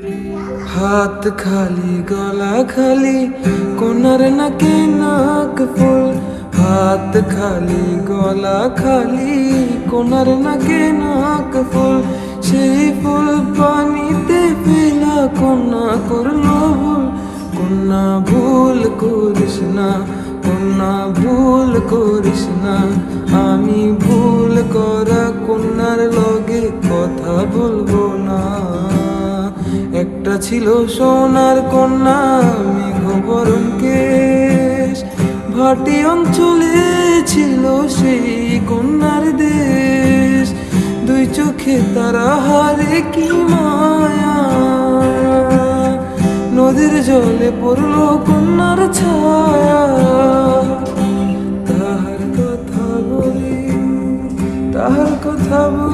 হাত খালি গলা খালি কোনার নাকে নাক ফুল। হাত খালি গলা খালি কোনার নাকে নাক ফুল। সেই ফুল পানিতে ফেলা কন্যা করলো ভুল। কন্যা ভুল করিস না, কন্যা ভুল করিস না। আমি ভুল করা কন্যার লগে কথা বলবো না। একটা ছিল সোনার কন্যা মেঘবরণ কেশ। ভাটি অঞ্চলে ছিল সেই কন্যার দেশ। দুই চোখে তারা হারে কি মায়া, নদীর জলে পড়লো কন্যার ছায়া। তাহার কথা বলি, তাহার কথা বলি